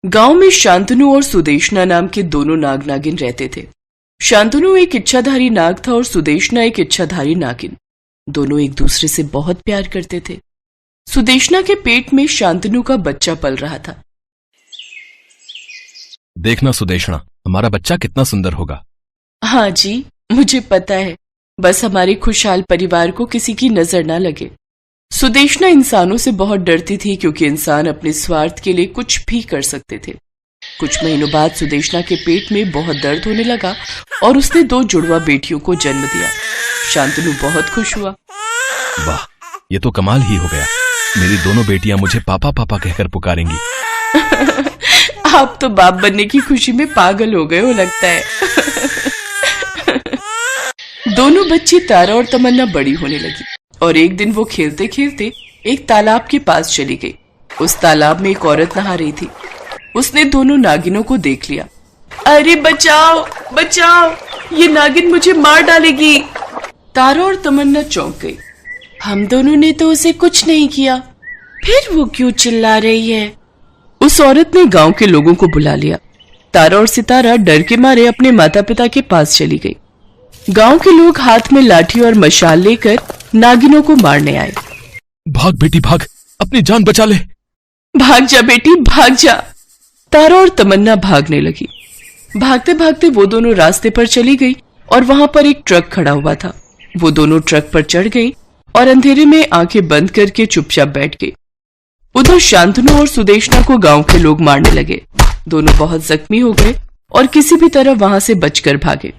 गांव में शांतनु और सुदेशना नाम के दोनों नाग नागिन रहते थे। शांतनु एक इच्छाधारी नाग था और सुदेशना एक इच्छाधारी नागिन। दोनों एक दूसरे से बहुत प्यार करते थे। सुदेशना के पेट में शांतनु का बच्चा पल रहा था। देखना सुदेशना, हमारा बच्चा कितना सुंदर होगा। हाँ जी, मुझे पता है, बस हमारे खुशहाल परिवार को किसी की नजर ना लगे। सुदेशना इंसानों से बहुत डरती थी क्योंकि इंसान अपने स्वार्थ के लिए कुछ भी कर सकते थे। कुछ महीनों बाद सुदेशना के पेट में बहुत दर्द होने लगा और उसने 2 जुड़वा बेटियों को जन्म दिया। शांतनु बहुत खुश हुआ। वाह, ये तो कमाल ही हो गया। मेरी दोनों बेटियां मुझे पापा पापा कहकर पुकारेंगी। आप तो बाप बनने की खुशी में पागल हो गए हो लगता है। दोनों बच्ची तारा और तमन्ना बड़ी होने लगी और एक दिन वो खेलते खेलते एक तालाब के पास चली गई। उस तालाब में एक औरत नहा रही थी। उसने दोनों नागिनों को देख लिया। अरे बचाओ बचाओ, ये नागिन मुझे मार डालेगी। तारा और तमन्ना चौंक गई। हम दोनों ने तो उसे कुछ नहीं किया, फिर वो क्यों चिल्ला रही है? उस औरत ने गांव के लोगों को बुला लिया। तारा और सितारा डर के मारे अपने माता पिता के पास चली गई। गांव के लोग हाथ में लाठी और मशाल लेकर नागिनों को मारने आए। भाग बेटी भाग, अपनी जान बचा ले। भाग जा बेटी भाग जा। तारा और तमन्ना भागने लगी। भागते भागते वो दोनों रास्ते पर चली गई और वहां पर एक ट्रक खड़ा हुआ था। वो दोनों ट्रक पर चढ़ गई और अंधेरे में आंखें बंद करके चुपचाप बैठ गई। उधर शांतनु और सुदेशना को गांव के लोग मारने लगे। दोनों बहुत जख्मी हो गए और किसी भी तरह वहां से बचकर भागे।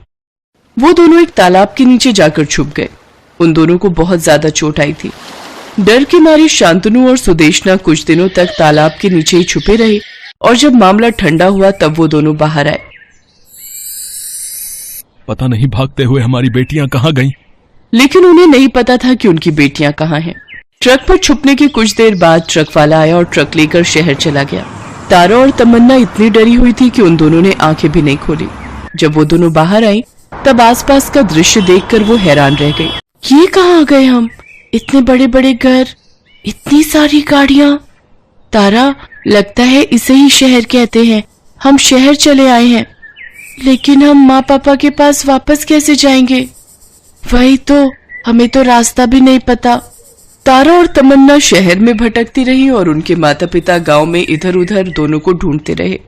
वो दोनों एक तालाब के नीचे जाकर छुप गए। उन दोनों को बहुत ज्यादा चोट आई थी। डर के मारे शांतनु और सुदेशना कुछ दिनों तक तालाब के नीचे ही छुपे रहे और जब मामला ठंडा हुआ तब वो दोनों बाहर आए। पता नहीं भागते हुए हमारी बेटियां कहाँ गईं? लेकिन उन्हें नहीं पता था कि उनकी बेटियां कहाँ हैं। ट्रक पर छुपने के कुछ देर बाद ट्रक वाला आया और ट्रक लेकर शहर चला गया। तारा और तमन्ना इतनी डरी हुई थी कि उन दोनों ने आंखें भी नहीं खोली। जब वो दोनों बाहर आई तब आसपास का दृश्य देखकर वो हैरान रह गई। ये कहाँ आ गए हम? इतने बड़े बड़े घर, इतनी सारी गाड़ियां। तारा, लगता है इसे ही शहर कहते हैं। हम शहर चले आए हैं, लेकिन हम माँ पापा के पास वापस कैसे जाएंगे? वही तो, हमें तो रास्ता भी नहीं पता। तारा और तमन्ना शहर में भटकती रही और उनके माता पिता गांव में इधर उधर दोनों को ढूंढते रहे।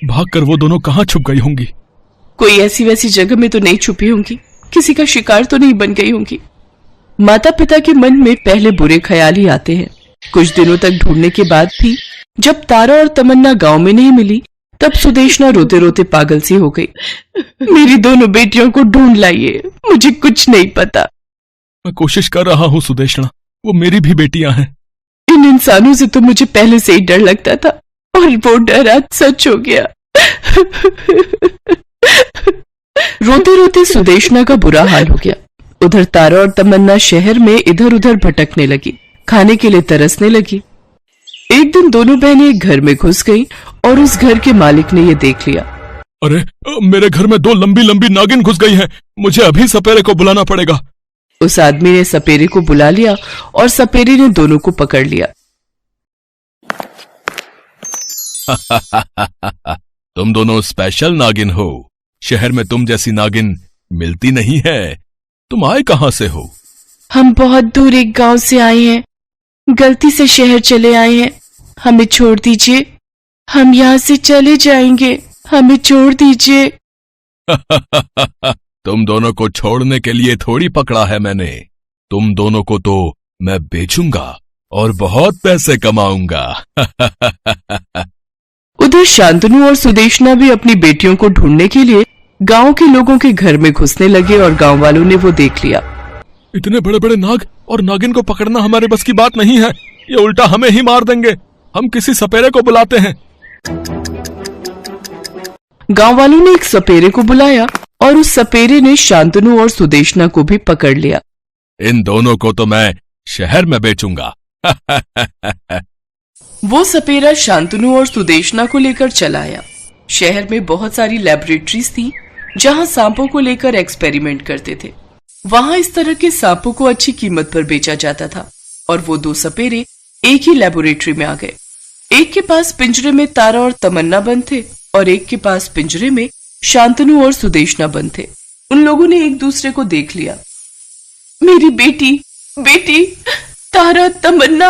भागकर वो दोनों कहाँ छुप गई होंगी? कोई ऐसी वैसी जगह में तो नहीं छुपी होंगी, किसी का शिकार तो नहीं बन गई होंगी। माता पिता के मन में पहले बुरे ख्याल ही आते हैं। कुछ दिनों तक ढूंढने के बाद भी जब तारा और तमन्ना गांव में नहीं मिली तब सुदेशना रोते रोते पागल सी हो गई। मेरी दोनों बेटियों को ढूंढ लाइए, मुझे कुछ नहीं पता। मैं कोशिश कर रहा हूँ सुदेशना, वो मेरी भी बेटियां हैं। इन इंसानों से तो मुझे पहले से ही डर लगता था और वो डर आज सच हो गया। रोते रोते सुदेशना का बुरा हाल हो गया। उधर तारा और तमन्ना शहर में इधर उधर भटकने लगी, खाने के लिए तरसने लगी। एक दिन दोनों बहनें एक घर में घुस गईं और उस घर के मालिक ने ये देख लिया। अरे, मेरे घर में 2 लंबी लंबी नागिन घुस गई हैं। मुझे अभी सपेरे को बुलाना पड़ेगा। उस आदमी ने सपेरे को बुला लिया और सपेरे ने दोनों को पकड़ लिया। तुम दोनों स्पेशल नागिन हो। शहर में तुम जैसी नागिन मिलती नहीं है। तुम आए कहाँ से हो? हम बहुत दूर एक गांव से आए हैं, गलती से शहर चले आए हैं। हमें छोड़ दीजिए, हम यहाँ से चले जाएंगे, हमें छोड़ दीजिए। तुम दोनों को छोड़ने के लिए थोड़ी पकड़ा है मैंने। तुम दोनों को तो मैं बेचूंगा और बहुत पैसे कमाऊंगा। उधर शांतनु और सुदेशना भी अपनी बेटियों को ढूंढने के लिए गांव के लोगों के घर में घुसने लगे और गांव वालों ने वो देख लिया। इतने बड़े बड़े नाग और नागिन को पकड़ना हमारे बस की बात नहीं है। ये उल्टा हमें ही मार देंगे। हम किसी सपेरे को बुलाते हैं। गांव वालों ने एक सपेरे को बुलाया और उस सपेरे ने शांतनु और सुदेशना को भी पकड़ लिया। इन दोनों को तो मैं शहर में बेचूंगा। वो सपेरा शांतनु और सुदेशना को लेकर चला आया। शहर में बहुत सारी लैबोरेटरीज थी जहां सांपों को लेकर एक्सपेरिमेंट करते थे। वहां इस तरह के सांपों को अच्छी कीमत पर बेचा जाता था और वो 2 सपेरे एक ही लेबोरेटरी में आ गए। एक के पास पिंजरे में तारा और तमन्ना बंद थे और एक के पास पिंजरे में शांतनु और सुदेशना बंद थे। उन लोगों ने एक दूसरे को देख लिया। मेरी बेटी, बेटी, तारा, तमन्ना।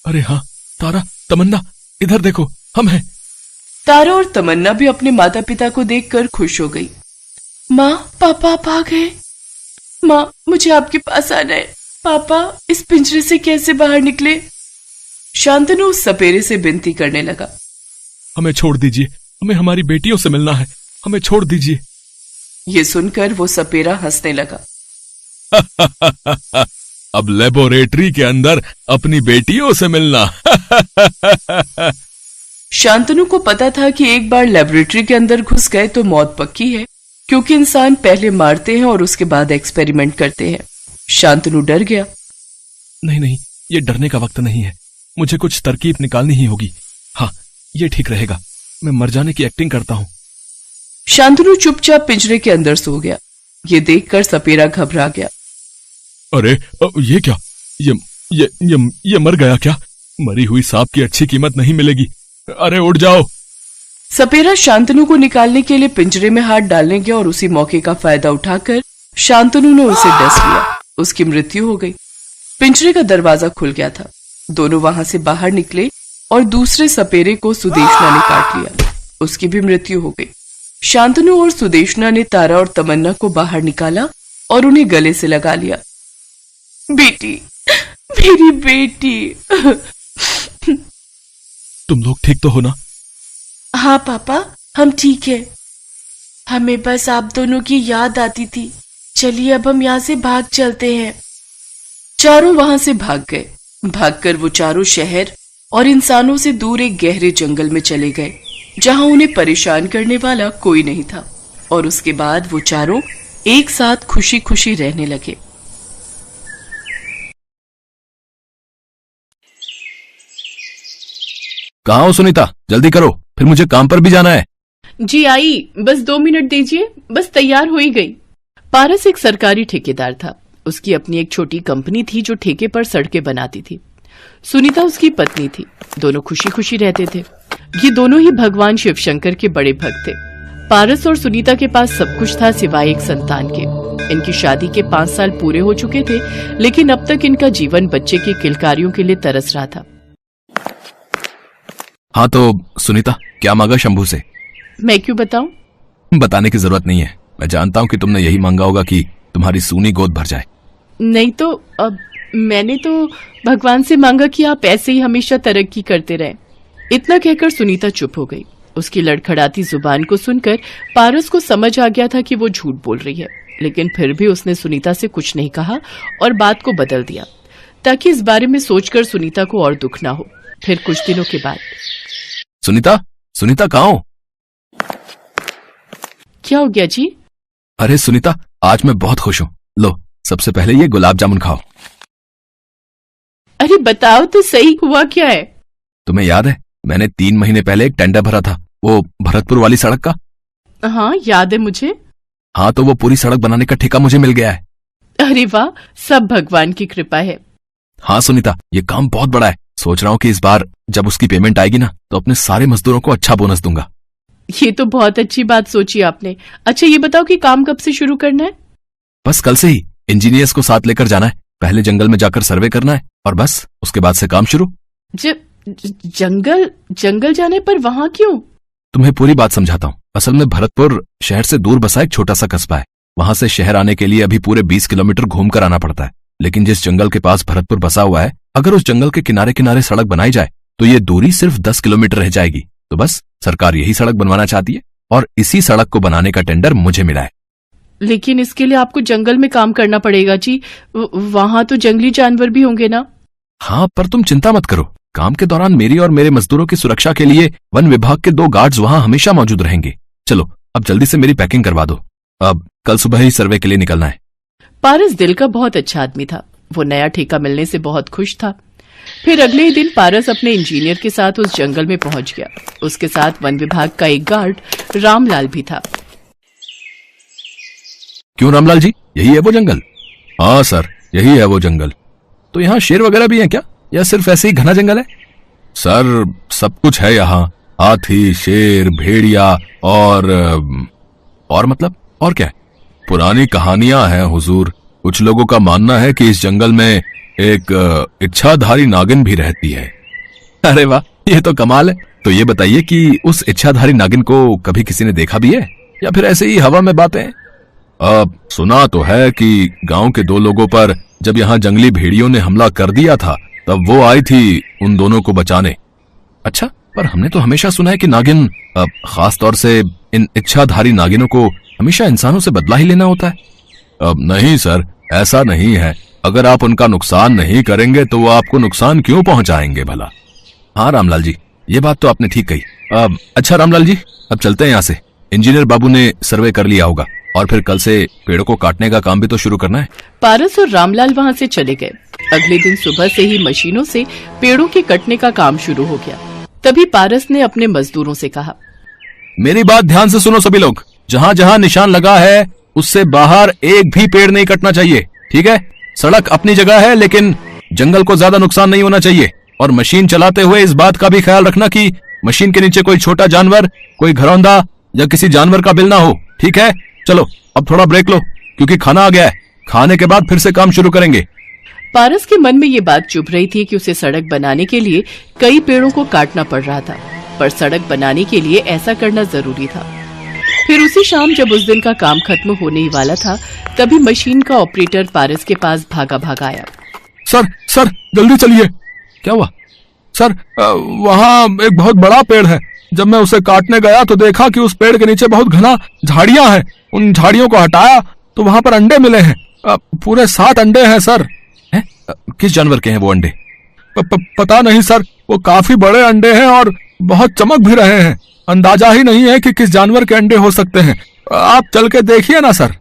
अरे हाँ, तारा, तमन्ना, इधर देखो, हम हैं। तारा और तमन्ना भी अपने माता पिता को देखकर खुश हो गई। माँ, पापा आप आ गए। माँ, मुझे आपके पास आना है। पापा, इस पिंजरे से कैसे बाहर निकले? शांतनु उस सपेरे से विनती करने लगा। हमें छोड़ दीजिए, हमें हमारी बेटियों से मिलना है, हमें छोड़ दीजिए। ये सुनकर वो सपेरा हंसने लगा। अब लेबोरेटरी के अंदर अपनी बेटियों से मिलना। शांतनु को पता था कि एक बार लेबोरेटरी के अंदर घुस गए तो मौत पक्की है, क्योंकि इंसान पहले मारते हैं और उसके बाद एक्सपेरिमेंट करते हैं। शांतनु डर गया। नहीं नहीं, ये डरने का वक्त नहीं है, मुझे कुछ तरकीब निकालनी ही होगी। हाँ, ये ठीक रहेगा, मैं मर जाने की एक्टिंग करता हूँ। शांतनु चुपचाप पिंजरे के अंदर सो गया। ये देखकर सपेरा घबरा गया। अरे ये क्या, ये मर गया क्या? मरी हुई सांप की अच्छी कीमत नहीं मिलेगी। अरे उठ जाओ। सपेरा शांतनु को निकालने के लिए पिंजरे में हाथ डालने गया और उसी मौके का फायदा उठाकर शांतनु ने उसे डस लिया। उसकी मृत्यु हो गई। पिंजरे का दरवाजा खुल गया था। दोनों वहां से बाहर निकले और दूसरे सपेरे को सुदेशना ने काट लिया। उसकी भी मृत्यु हो गई। शांतनु और सुदेशना ने तारा और तमन्ना को बाहर निकाला और उन्हें गले से लगा लिया। बेटी, मेरी बेटी। तुम लोग ठीक तो हो ना? हाँ पापा, हम ठीक है। हमें बस आप दोनों की याद आती थी। चलिए अब हम यहाँ से भाग चलते हैं। चारों वहां से भाग गए। भागकर वो चारों शहर और इंसानों से दूर एक गहरे जंगल में चले गए, जहां उन्हें परेशान करने वाला कोई नहीं था। और उसके बाद वो चारों एक साथ खुशी खुशी रहने लगे। कहाँ हो सुनीता? जल्दी करो, फिर मुझे काम पर भी जाना है। जी आई, बस 2 मिनट दीजिए, बस तैयार हो ही गई। पारस एक सरकारी ठेकेदार था। उसकी अपनी एक छोटी कंपनी थी जो ठेके पर सड़कें बनाती थी। सुनीता उसकी पत्नी थी। दोनों खुशी खुशी रहते थे। ये दोनों ही भगवान शिव शंकर के बड़े भक्त थे। पारस और सुनीता के पास सब कुछ था सिवाय एक संतान के। इनकी शादी के 5 साल पूरे हो चुके थे, लेकिन अब तक इनका जीवन बच्चे की किलकारियों के लिए तरस रहा था। हाँ तो सुनीता, क्या मांगा शंभू से? मैं क्यों बताऊं? बताने की जरूरत नहीं है। मैं जानता हूँ कि तुमने यही मांगा होगा कि तुम्हारी सूनी गोद भर जाए। नहीं तो अब मैंने तो भगवान से मांगा कि आप ऐसे ही हमेशा तरक्की करते रहें। इतना कहकर सुनीता चुप हो गई। उसकी लड़खड़ाती जुबान को सुनकर पारस को समझ आ गया था कि वो झूठ बोल रही है, लेकिन फिर भी उसने सुनीता से कुछ नहीं कहा और बात को बदल दिया, ताकि इस बारे में सोचकर सुनीता को और दुख ना हो। फिर कुछ दिनों के बाद, सुनीता, सुनीता कहाँ हो? क्या हो गया जी? अरे सुनीता, आज मैं बहुत खुश हूँ। लो, सबसे पहले ये गुलाब जामुन खाओ। अरे बताओ तो सही, हुआ क्या है? तुम्हें याद है, मैंने 3 महीने पहले एक टेंडर भरा था, वो भरतपुर वाली सड़क का। हाँ याद है मुझे। हाँ तो वो पूरी सड़क बनाने का ठेका मुझे मिल गया है। अरे वाह, सब भगवान की कृपा है। हाँ सुनीता, ये काम बहुत बड़ा है। सोच रहा हूँ कि इस बार जब उसकी पेमेंट आएगी ना, तो अपने सारे मजदूरों को अच्छा बोनस दूंगा। ये तो बहुत अच्छी बात सोची आपने। अच्छा ये बताओ कि काम कब से शुरू करना है? बस कल से ही। इंजीनियर्स को साथ लेकर जाना है, पहले जंगल में जाकर सर्वे करना है और बस उसके बाद से काम शुरू। जंगल जाने पर वहां क्यों? तुम्हें पूरी बात समझाता हूँ। असल में भरतपुर शहर से दूर बसा एक छोटा सा कस्बा है। वहां से शहर आने के लिए अभी पूरे 20 किलोमीटर घूमकर आना पड़ता है। लेकिन जिस जंगल के पास भरतपुर बसा हुआ है, अगर उस जंगल के किनारे किनारे सड़क बनाई जाए तो ये दूरी सिर्फ 10 किलोमीटर रह जाएगी। तो बस सरकार यही सड़क बनवाना चाहती है और इसी सड़क को बनाने का टेंडर मुझे मिला है। लेकिन इसके लिए आपको जंगल में काम करना पड़ेगा जी। वहां तो जंगली जानवर भी होंगे ना? हाँ, पर तुम चिंता मत करो। काम के दौरान मेरी और मेरे मजदूरों की सुरक्षा के लिए वन विभाग के 2 गार्ड्स वहां हमेशा मौजूद रहेंगे। चलो अब जल्दी से मेरी पैकिंग करवा दो, अब कल सुबह ही सर्वे के लिए निकलना है। पारस दिल का बहुत अच्छा आदमी था। वो नया ठेका मिलने से बहुत खुश था। फिर अगले ही दिन पारस अपने इंजीनियर के साथ उस जंगल में पहुंच गया। उसके साथ वन विभाग का एक गार्ड रामलाल भी था। क्यों रामलाल जी, यही है वो जंगल? हाँ सर, यही है वो जंगल। तो यहाँ शेर वगैरह भी हैं क्या? या सिर्फ ऐसे ही घना जंगल है? सर, सब कुछ है यहाँ। हाथी, शेर, भेड़िया और मतलब और क्या है? पुरानी कहानियां हैं हुजूर। कुछ लोगों का मानना है कि इस जंगल में एक इच्छाधारी नागिन भी रहती है। अरे वाह, ये तो कमाल है। तो ये बताइए कि उस इच्छाधारी नागिन को कभी किसी ने देखा भी है या फिर ऐसे ही हवा में बातें? सुना तो है कि गांव के 2 लोगों पर जब यहाँ जंगली भेड़ियों ने हमला कर दिया था तब वो आई थी उन दोनों को बचाने। अच्छा, पर हमने तो हमेशा सुना है कि नागिन, खास तौर से इन इच्छाधारी नागिनों को हमेशा इंसानों से बदला ही लेना होता है। नहीं सर, ऐसा नहीं है। अगर आप उनका नुकसान नहीं करेंगे तो वो आपको नुकसान क्यों पहुंचाएंगे भला? हाँ रामलाल जी, ये बात तो आपने ठीक कही। अच्छा रामलाल जी, अब चलते हैं यहाँ से। इंजीनियर बाबू ने सर्वे कर लिया होगा और फिर कल से पेड़ों को काटने का काम भी तो शुरू करना है। पारस और रामलाल वहाँ से चले गए। अगले दिन सुबह से ही मशीनों से पेड़ों के कटने का काम शुरू हो गया। तभी पारस ने अपने मजदूरों से कहा, मेरी बात ध्यान से सुनो सभी लोग। जहाँ जहाँ निशान लगा है उससे बाहर एक भी पेड़ नहीं कटना चाहिए, ठीक है? सड़क अपनी जगह है लेकिन जंगल को ज्यादा नुकसान नहीं होना चाहिए। और मशीन चलाते हुए इस बात का भी ख्याल रखना कि मशीन के नीचे कोई छोटा जानवर, कोई घरौंदा या किसी जानवर का बिल ना हो, ठीक है? चलो अब थोड़ा ब्रेक लो क्योंकि खाना आ गया है। खाने के बाद फिर से काम शुरू करेंगे। पारस के मन में ये बात चुभ रही थी कि उसे सड़क बनाने के लिए कई पेड़ों को काटना पड़ रहा था, पर सड़क बनाने के लिए ऐसा करना जरूरी था। फिर उसी शाम जब उस दिन का काम खत्म होने ही वाला था, तभी मशीन का ऑपरेटर पारस के पास भागा भागा आया। सर जल्दी चलिए। क्या हुआ? सर, वहाँ एक बहुत बड़ा पेड़ है। जब मैं उसे काटने गया तो देखा कि उस पेड़ के नीचे बहुत घना झाड़ियां हैं। उन झाड़ियों को हटाया तो वहाँ पर अंडे मिले हैं। पूरे 7 अंडे हैं सर। हैं? किस जानवर के हैं वो अंडे? पता नहीं सर, वो काफी बड़े अंडे हैं और बहुत चमक भी रहे हैं। अंदाजा ही नहीं है कि किस जानवर के अंडे हो सकते हैं। आप चल के देखिए ना सर।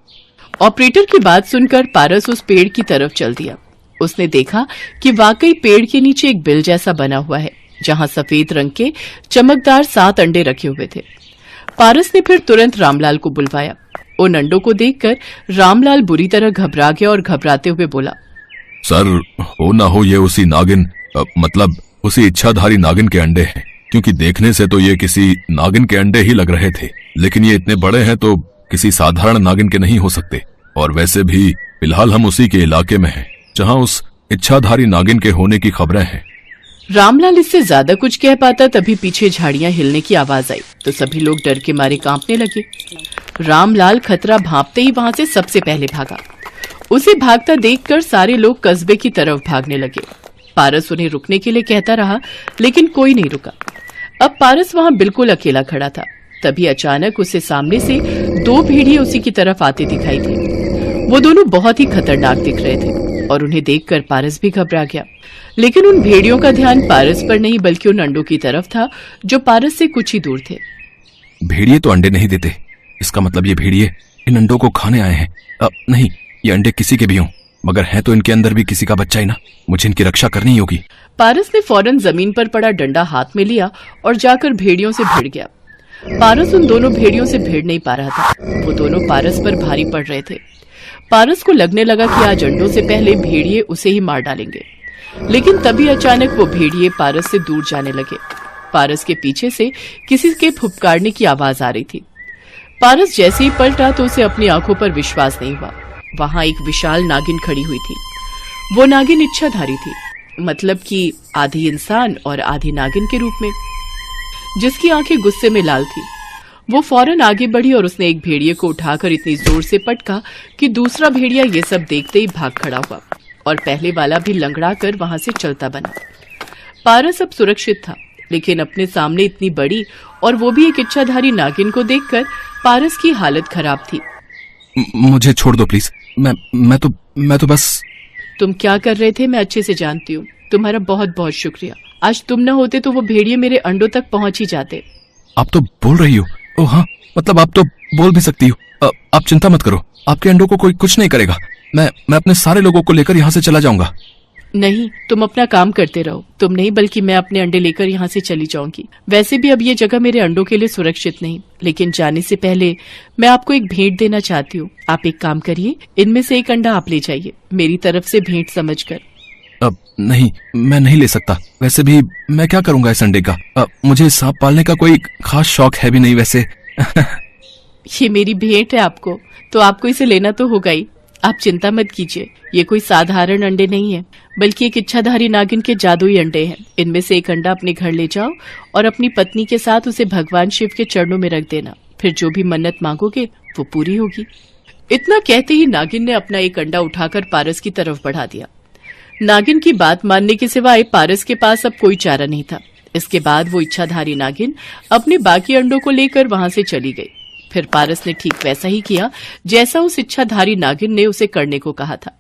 ऑपरेटर की बात सुनकर पारस उस पेड़ की तरफ चल दिया। उसने देखा कि वाकई पेड़ के नीचे एक बिल जैसा बना हुआ है, जहां सफेद रंग के चमकदार 7 अंडे रखे हुए थे। पारस ने फिर तुरंत रामलाल को बुलवाया। उन अंडों को देखकर रामलाल बुरी तरह घबरा गया और घबराते हुए बोला, सर, हो ना हो ये उसी नागिन, मतलब उसी इच्छाधारी नागिन के अंडे हैं। क्योंकि देखने से तो ये किसी नागिन के अंडे ही लग रहे थे, लेकिन ये इतने बड़े हैं तो किसी साधारण नागिन के नहीं हो सकते। और वैसे भी फिलहाल हम उसी के इलाके में हैं जहां उस इच्छाधारी नागिन के होने की खबरें हैं। रामलाल इससे ज्यादा कुछ कह पाता तभी पीछे झाड़ियां हिलने की आवाज आई तो सभी लोग डर के मारे कांपने लगे। रामलाल खतरा भांपते ही वहां से सबसे पहले भागा। उसे भागता देखकर सारे लोग कस्बे की तरफ भागने लगे। पारस उन्हें रुकने के लिए कहता रहा लेकिन कोई नहीं रुका। अब पारस वहां बिल्कुल अकेला खड़ा था। तभी अचानक उसे सामने से 2 भेड़िए उसी की तरफ आते दिखाई दी। वो दोनों बहुत ही खतरनाक दिख रहे थे और उन्हें देखकर पारस भी घबरा गया। लेकिन उन भेड़ियों का ध्यान पारस पर नहीं बल्कि उन अंडों की तरफ था जो पारस से कुछ ही दूर थे। भेड़िए तो अंडे नहीं देते, इसका मतलब ये भेड़िए इन अंडों को खाने आए हैं। नहीं, ये अंडे किसी के भी हों, मगर है तो इनके अंदर भी किसी का बच्चा ही ना। मुझे इनकी रक्षा करनी होगी। पारस ने फौरन जमीन पर पड़ा डंडा हाथ में लिया और जाकर भेड़ियों से भिड़ गया। पारस उन दोनों भेड़ियों से भिड़ नहीं पा रहा था। वो दोनों पारस पर भारी पड़ रहे थे। पारस को लगने लगा कि आज अंडों से पहले भेड़िए उसे ही मार डालेंगे। लेकिन तभी अचानक वो भेड़िए पारस से दूर जाने लगे। पारस के पीछे से किसी के फुफकारने की आवाज आ रही थी। पारस जैसे ही पलटा तो उसे अपनी आंखों पर विश्वास नहीं हुआ। वहां एक विशाल नागिन खड़ी हुई थी। वो नागिन इच्छाधारी थी, मतलब कि आधी इंसान और आधी नागिन के रूप में, जिसकी आंखें गुस्से में लाल थी। वो फौरन आगे बढ़ी और उसने एक भेड़िए को उठाकर इतनी जोर से पटका कि दूसरा भेड़िया ये सब देखते ही भाग खड़ा हुआ और पहले वाला भी लंगड़ा कर वहां से चलता बना। पारस अब सुरक्षित था, लेकिन अपने सामने इतनी बड़ी और वो भी एक इच्छाधारी नागिन को देखकर पारस की हालत खराब थी। मुझे छोड़ दो प्लीज। मैं तो बस। तुम क्या कर रहे थे मैं अच्छे से जानती हूँ। तुम्हारा बहुत बहुत शुक्रिया। आज तुम न होते तो वो भेड़िए मेरे अंडों तक पहुंच ही जाते। आप तो बोल रही हो? ओह हाँ, मतलब आप तो बोल भी सकती हो। आप चिंता मत करो, आपके अंडों को कोई कुछ नहीं करेगा। मैं अपने सारे लोगों को लेकर यहाँ से चला जाऊंगा। नहीं, तुम अपना काम करते रहो। तुम नहीं बल्कि मैं अपने अंडे लेकर यहाँ से चली जाऊंगी। वैसे भी अब ये जगह मेरे अंडों के लिए सुरक्षित नहीं, लेकिन जाने से पहले मैं आपको एक भेंट देना चाहती हूँ। आप एक काम करिए, इनमें से एक अंडा आप ले जाइए, मेरी तरफ से भेंट समझकर। अब नहीं, मैं नहीं ले सकता। वैसे भी मैं क्या करूंगा इस अंडे का? मुझे सांप पालने का कोई खास शौक है भी नहीं वैसे। ये मेरी भेंट है आपको, तो आपको इसे लेना तो होगा ही। आप चिंता मत कीजिए, ये कोई साधारण अंडे नहीं है, बल्कि एक इच्छाधारी नागिन के जादुई अंडे हैं। इनमें से एक अंडा अपने घर ले जाओ और अपनी पत्नी के साथ उसे भगवान शिव के चरणों में रख देना। फिर जो भी मन्नत मांगोगे वो पूरी होगी। इतना कहते ही नागिन ने अपना एक अंडा उठाकर पारस की तरफ बढ़ा दिया। नागिन की बात मानने के सिवाय पारस के पास अब कोई चारा नहीं था। इसके बाद वो इच्छाधारी नागिन अपने बाकी अंडों को लेकर वहां से चली गई। फिर पारस ने ठीक वैसा ही किया जैसा उस इच्छाधारी नागिन ने उसे करने को कहा था।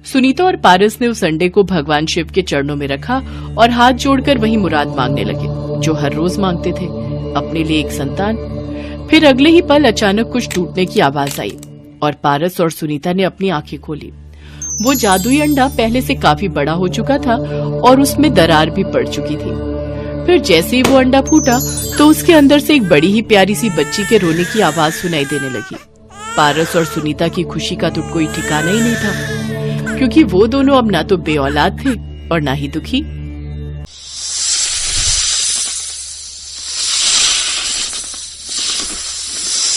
सुनीता और पारस ने उस अंडे को भगवान शिव के चरणों में रखा और हाथ जोड़कर वही मुराद मांगने लगे जो हर रोज मांगते थे, अपने लिए एक संतान। फिर अगले ही पल अचानक कुछ टूटने की आवाज आई और पारस और सुनीता ने अपनी आंखें खोली। वो जादुई अंडा पहले से काफी बड़ा हो चुका था और उसमें दरार भी पड़ चुकी थी। फिर जैसे ही वो अंडा फूटा तो उसके अंदर से एक बड़ी ही प्यारी सी बच्ची के रोने की आवाज सुनाई देने लगी। पारस और सुनीता की खुशी का तो कोई ठिकाना ही नहीं था, क्योंकि वो दोनों अब ना तो बे औलाद थे और ना ही दुखी।